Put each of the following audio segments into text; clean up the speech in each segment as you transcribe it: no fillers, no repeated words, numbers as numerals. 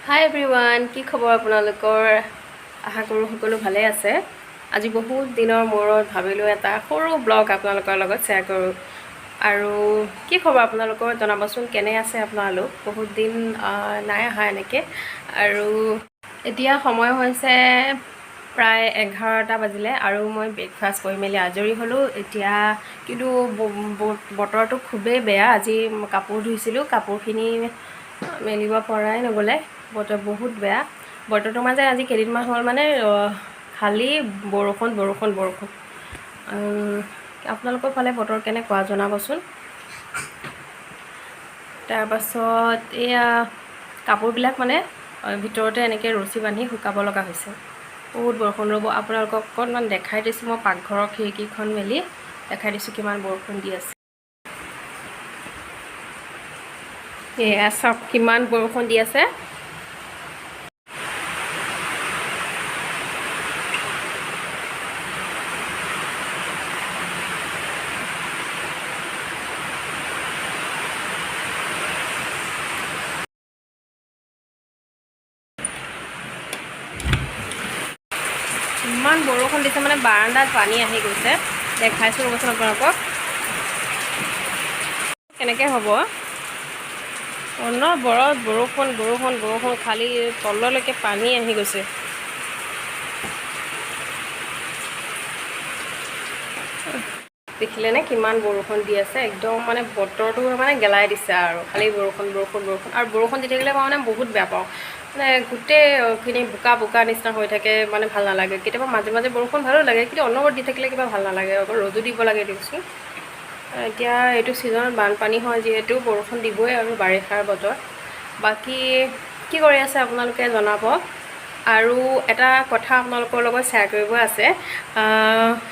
হাই everyone, কি খবৰ আপোনালোকৰ? আশা কৰোঁ সকলো ভালে আছে। আজি বহুত দিনৰ মূৰত ভাবিলোঁ এটা সৰু ব্লগ আপোনালোকৰ লগত শ্বেয়াৰ কৰোঁ। আৰু কি খবৰ আপোনালোকৰ জনাবচোন, কেনে আছে আপোনালোক? বহুত দিন নাই অহা এনেকৈ। আৰু এতিয়া সময় হৈছে প্ৰায় 11টা বাজিলে আৰু মই ব্ৰেকফাষ্ট কৰি মেলি আজৰি হ'লোঁ। এতিয়া কিন্তু বতৰটো খুবেই বেয়া। আজি কাপোৰ ধুইছিলোঁ, কাপোৰখিনি মেলিব পৰাই নগ'লে। বতৰ বহুত বেয়া। বতৰটো মাজে আজি কেইদিনমান হ'ল মানে খালী বৰষুণ। আপোনালোকৰ ফালে বতৰ কেনেকুৱা জনাবচোন। তাৰপাছত এয়া কাপোৰবিলাক মানে ভিতৰতে এনেকৈ ৰছী বান্ধি শুকাব লগা হৈছে। বহুত বৰষুণ। ৰ'ব আপোনালোকক অকণমান দেখাই দিছোঁ, মই পাকঘৰৰ খিৰিকীখন মেলি দেখাই দিছোঁ কিমান বৰষুণ দি আছে। এয়া চাওক কিমান বৰষুণ দি আছে। ইমান বৰষুণ দিছে মানে বাৰান্দাত পানী আহি গৈছে। দেখাইছোঁ ৰ'বচোন আপোনালোকক কেনেকৈ হ'ব। অনবৰত বৰষুণ খালী তললৈকে পানী আহি গৈছে। দেখিলেনে কিমান বৰষুণ দি আছে। একদম মানে বতৰটো মানে গেলাই দিছে আৰু খালী বৰষুণ। আৰু বৰষুণ দি থাকিলে মই মানে বহুত বেয়া পাওঁ। মানে গোটেইখিনি বোকা নিচিনা হৈ থাকে, মানে ভাল নালাগে। কেতিয়াবা মাজে মাজে বৰষুণ ভালো লাগে, কিন্তু অনবৰত দি থাকিলে কিবা ভাল নালাগে। আকৌ ৰ'দো দিব লাগে দিয়কচোন। এতিয়া এইটো ছিজনত বানপানী হয় যিহেতু বৰষুণ দিবই আৰু বাৰিষাৰ বতৰ। বাকী কি কৰি আছে আপোনালোকে জনাব। আৰু এটা কথা আপোনালোকৰ লগত শ্বেয়াৰ কৰিব আছে,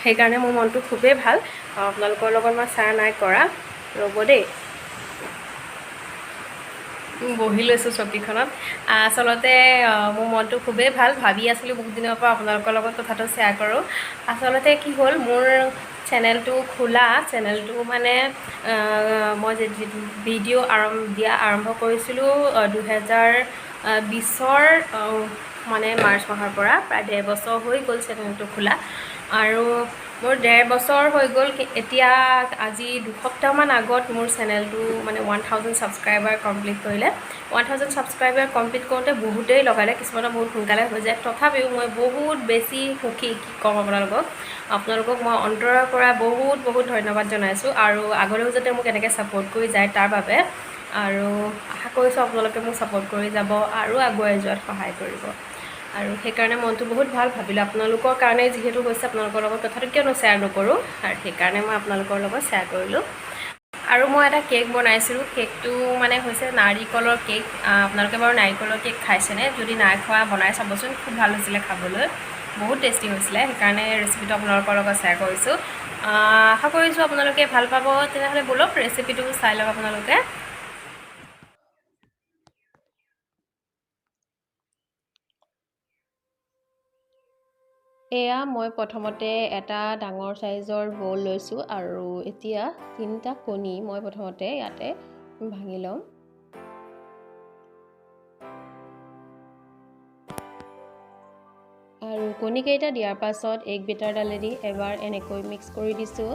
সেইকাৰণে মোৰ মনটো খুবেই ভাল। আপোনালোকৰ লগত মই শ্বেয়াৰ নাই কৰা। ৰ'ব দেই, বহি লৈছোঁ চকীখনত। আচলতে মোৰ মনটো খুবেই ভাল। ভাবি আছিলোঁ বহুত দিনৰ পৰা আপোনালোকৰ লগত কথাটো শ্বেয়াৰ কৰোঁ। আচলতে কি হ'ল, মোৰ চেনেলটো মানে মই ভিডিঅ' দিয়া আৰম্ভ কৰিছিলোঁ 2020ৰ মানে মাৰ্চ মাহৰ পৰা। প্ৰায় 1.5 বছৰ হৈ গ'ল চেনেলটো খোলা। আৰু মোৰ 1.5 বছৰ হৈ গ'ল। এতিয়া আজি 2 সপ্তাহমান আগত মোৰ চেনেলটো মানে 1000 ছাবস্ক্ৰাইবাৰ কমপ্লিট কৰিলে। 1000 ছাবস্ক্ৰাইবাৰ কমপ্লিট কৰোঁতে বহুতেই লগালে, কিছুমানৰ বহুত সোনকালে হৈ যায়। তথাপিও মই বহুত বেছি সুখী। কি ক'ম আপোনালোকক মই অন্তৰৰ পৰা বহুত ধন্যবাদ জনাইছোঁ। আৰু আগলৈও যাতে মোক এনেকৈ ছাপোৰ্ট কৰি যায় তাৰ বাবে। আৰু আশা কৰিছোঁ আপোনালোকে মোক ছাপোৰ্ট কৰি যাব আৰু আগুৱাই যোৱাত সহায় কৰিব। আৰু সেইকাৰণে মনটো বহুত ভাল। ভাবিলোঁ আপোনালোকৰ কাৰণে যিহেতু হৈছে, আপোনালোকৰ লগত কথাটো কিয়নো শ্বেয়াৰ নকৰোঁ। আৰু সেইকাৰণে মই আপোনালোকৰ লগত শ্বেয়াৰ কৰিলোঁ। আৰু মই এটা কেক বনাইছিলোঁ। কেকটো মানে হৈছে নাৰিকলৰ কেক। আপোনালোকে বাৰু নাৰিকলৰ কেক খাইছেনে? যদি নাই খোৱা বনাই চাবচোন, খুব ভাল হৈছিলে খাবলৈ, বহুত টেষ্টি হৈছিলে। সেইকাৰণে ৰেচিপিটো আপোনালোকৰ লগত শ্বেয়াৰ কৰিছোঁ। আশা কৰিছোঁ আপোনালোকে ভাল পাব। তেনেহ'লে ব'লক ৰেচিপিটো চাই লওক আপোনালোকে। এয়া মই প্ৰথমতে এটা ডাঙৰ চাইজৰ বল লৈছোঁ আৰু এতিয়া 3টা কণী মই প্ৰথমতে ইয়াতে ভাঙি ল'ম। আৰু কণীকেইটা দিয়াৰ পাছত এগ বিটাৰডালেদি এবাৰ এনেকৈ মিক্স কৰি দিছোঁ।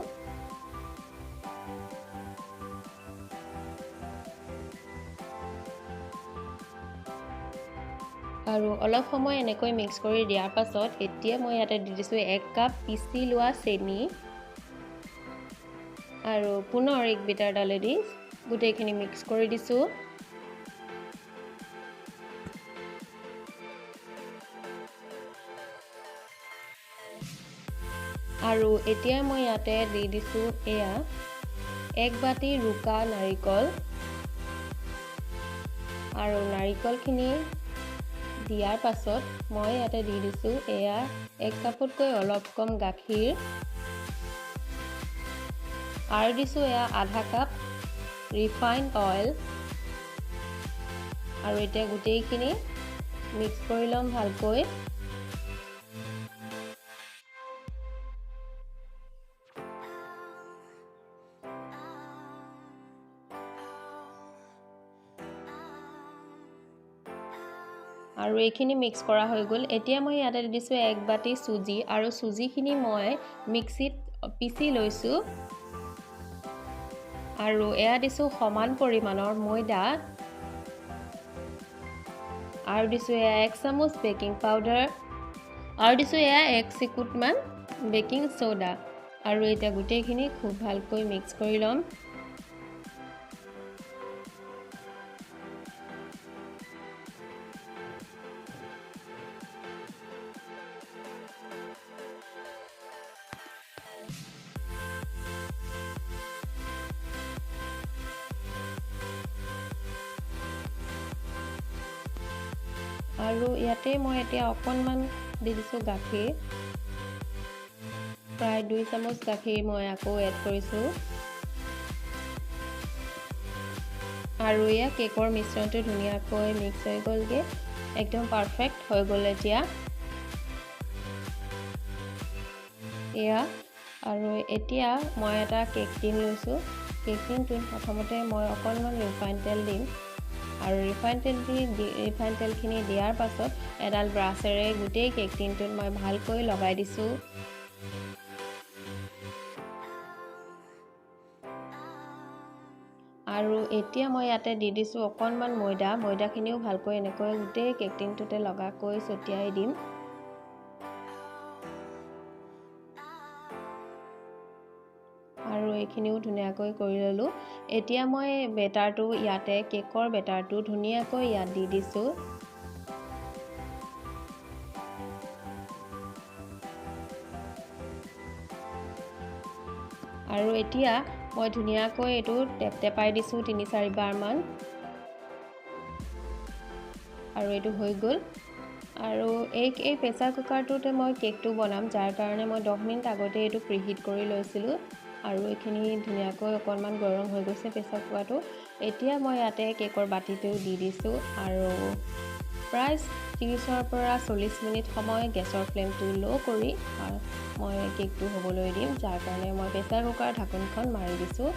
আৰু অলপ সময় এনেকৈ মিক্স কৰি দিয়াৰ পাছত এতিয়া মই ইয়াতে দি দিছোঁ 1 কাপ পিচি লোৱা চেনি। আৰু পুনৰ এগ বিটাৰডালেদি গোটেইখিনি মিক্স কৰি দিছোঁ। আৰু এতিয়া মই ইয়াতে দি দিছোঁ এয়া 1 বাটি ৰুকা নাৰিকল। আৰু নাৰিকলখিনি দিয়াৰ পাছত মই ইয়াতে দি দিছোঁ এয়া 1 কাপতকৈ অলপ কম গাখীৰ। আৰু দিছোঁ এয়া আধা কাপ ৰিফাইণ্ড অইল। আৰু এতিয়া গোটেইখিনি মিক্স কৰি ল'ম ভালকৈ। আৰু এইখিনি মিক্স কৰা হৈ গ'ল। এতিয়া মই ইয়াতে দিছোঁ 1 বাটি চুজি আৰু চুজিখিনি মই মিক্সিত পিচি লৈছোঁ। আৰু এয়া দিছোঁ সমান পৰিমাণৰ ময়দা আৰু দিছোঁ এয়া 1 চামুচ বেকিং পাউডাৰ আৰু দিছোঁ এয়া 1 চিকুটমান বেকিং সোডা আৰু এতিয়া গোটেইখিনি খুব ভালকৈ মিক্স কৰি ল'ম। আৰু ইয়াতে মই এতিয়া অকণমান দি দিছোঁ গাখীৰ, প্ৰায় 2 চামুচ গাখীৰ মই আকৌ এড কৰিছোঁ। আৰু এয়া কেকৰ মিশ্ৰণটো ধুনীয়াকৈ মিক্স হৈ গ'লগৈ, একদম পাৰফেক্ট হৈ গ'ল এতিয়া। এয়া আৰু এতিয়া মই এটা কেক টিন লৈছোঁ। কেক টিনটোত প্ৰথমতে মই অকণমান ৰিফাইন তেল দিম আৰু ৰিফাইন তেলখিনি দিয়াৰ পাছত এডাল ব্ৰাছেৰে গোটেই কেক টিনটোত মই ভালকৈ লগাই দিছোঁ। আৰু এতিয়া মই ইয়াতে দি দিছোঁ অকণমান ময়দাখিনিও ভালকৈ এনেকৈ গোটেই কেক টিনটোতে লগাকৈ ছটিয়াই দিম। আৰু এইখিনিও ধুনীয়াকৈ কৰি ল'লোঁ। এতিয়া মই বেটাৰটো ইয়াতে কেকৰ বেটাৰটো ধুনীয়াকৈ ইয়াত দি দিছোঁ। আৰু এতিয়া মই ধুনীয়াকৈ এইটো টেপটেপাই দিছোঁ 3-4 বাৰমান আৰু এইটো হৈ গ'ল। আৰু এই প্ৰেছাৰ কুকাৰটোতে মই কেকটো বনাম, যাৰ কাৰণে মই 10 মিনিট আগতে এইটো প্ৰিহিট কৰি লৈছিলোঁ আৰু এইখিনি ধুনীয়াকৈ অকণমান গৰম হৈ গৈছে প্ৰেছাৰ কুকাৰটো। এতিয়া মই ইয়াতে কেকৰ বাতিটো দি দিছোঁ আৰু প্ৰায় 30ৰ পৰা 40 মিনিট সময় গেছৰ ফ্লেমটো ল' কৰি মই কেকটো হ'বলৈ দিম, যাৰ কাৰণে মই প্ৰেছাৰ কুকাৰ ঢাকোনখন মাৰি দিছোঁ।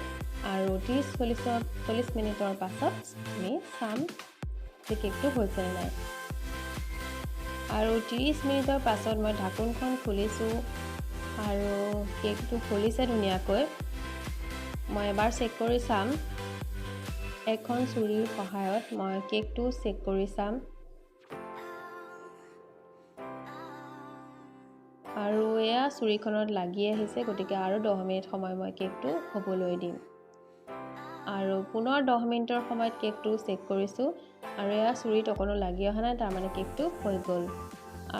আৰু 30-40 মিনিটৰ পাছত আমি চাম যে কেকটো হৈছে নে নাই। আৰু 30 মিনিটৰ পাছত মই ঢাকোনখন খুলিছোঁ আৰু কেকটো ফুলিছে ধুনীয়াকৈ। মই এবাৰ চেক কৰি চাম, এখন চুৰিৰ সহায়ত মই কেকটো চেক কৰি চাম। আৰু এয়া চুৰিখনত লাগি আহিছে, গতিকে আৰু 10 মিনিট সময় মই কেকটো হ'বলৈ দিম। আৰু পুনৰ 10 মিনিটৰ সময়ত কেকটো চেক কৰিছোঁ আৰু এয়া চুৰিত অকণো লাগি অহা নাই, তাৰমানে কেকটো হৈ গ'ল।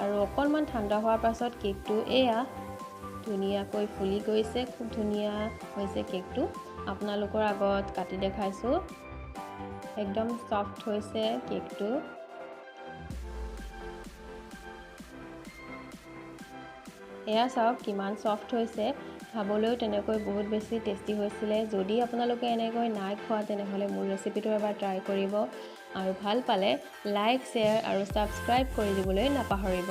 আৰু অকণমান ঠাণ্ডা হোৱাৰ পাছত কেকটো এয়া ধুনীয়াকৈ ফুলি গৈছে, খুব ধুনীয়া হৈছে কেকটো। আপোনালোকৰ আগত কাটি দেখাইছোঁ, একদম সফ্ট হৈছে কেকটো। এয়া চাওক কিমান সফ্ট হৈছে, খাবলৈও তেনেকৈ বহুত বেছি টেষ্টি হৈছিলে। যদি আপোনালোকে এনেকৈ নাই খোৱা তেনেহ'লে মোৰ ৰেচিপিটো এবাৰ ট্ৰাই কৰিব আৰু ভাল পালে লাইক, শ্বেয়াৰ আৰু ছাবস্ক্ৰাইব কৰি দিবলৈ নাপাহৰিব।